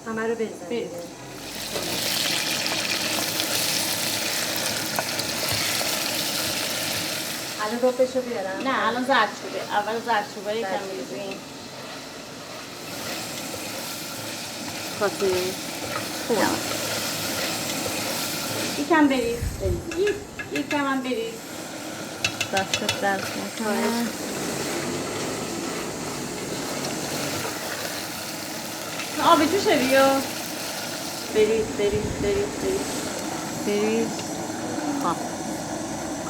همه رو بریزم. الان ربشو بیارم؟ نه الان زردچوبه. اول زردچوبه رو یکم می‌ریزیم. کافی خوب. یکم بریز. یکم هم بریز. دستت درد نکنه. آب جوشه بیا. بریز.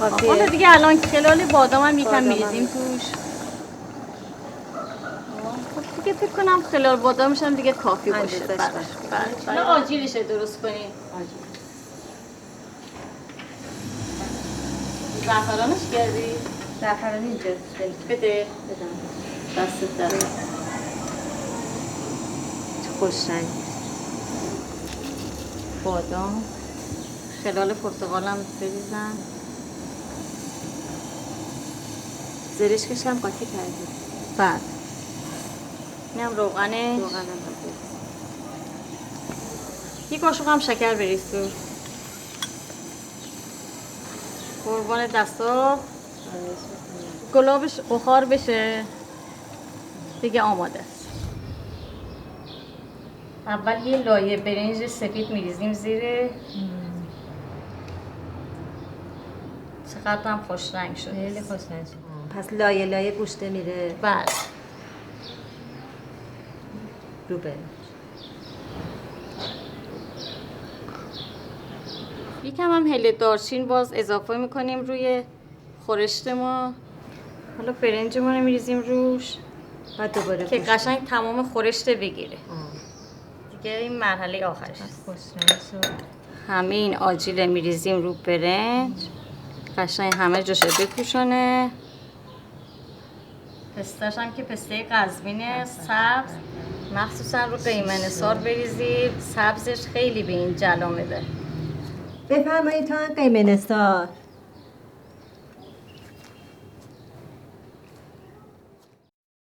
کافیه. حالا دیگه الان خلال بادام هم یکم میریزیم توش. خب دیگه فکر کنم خلال بادامش هم دیگه کافی باشه. بله. آجیلش درست کنیم. زعفرانش کردی؟ زعفران اینجا بده. بدم. دستت درد. چه خوش رنگ. بادام. خلال پرتقالم بریزم. زرشکش هم قاطی کردی. بعد اینم روغنش. روغنم هم یک قاشق هم شکر بریز تو. قربان دستا. گلابش بخار بشه دیگه آماده است. اول یه لایه برنج سفید میریزیم زیر. چقدر هم خوش رنگ شد. خیلی خوش رنگ شد. پس لایه گوشته میره. بله. رو برنج. یکم هم هل دارچین باز اضافه میکنیم روی خورشت ما. حالا برنجمون رو میریزیم روش بعد دوباره که قشنگ تمام خورشت بگیره. دیگه این مرحله آخرش. خوش رنگ شد. همه این آجیل میریزیم رو برنج. قشنگ همه جاشو بپوشونه. پسته‌ش هم که پسته قزوینه سبز، مخصوصا رو قیمه نثار بریزید. سبزش خیلی به این جلا میده. بفرمایید تا قیمه نثار.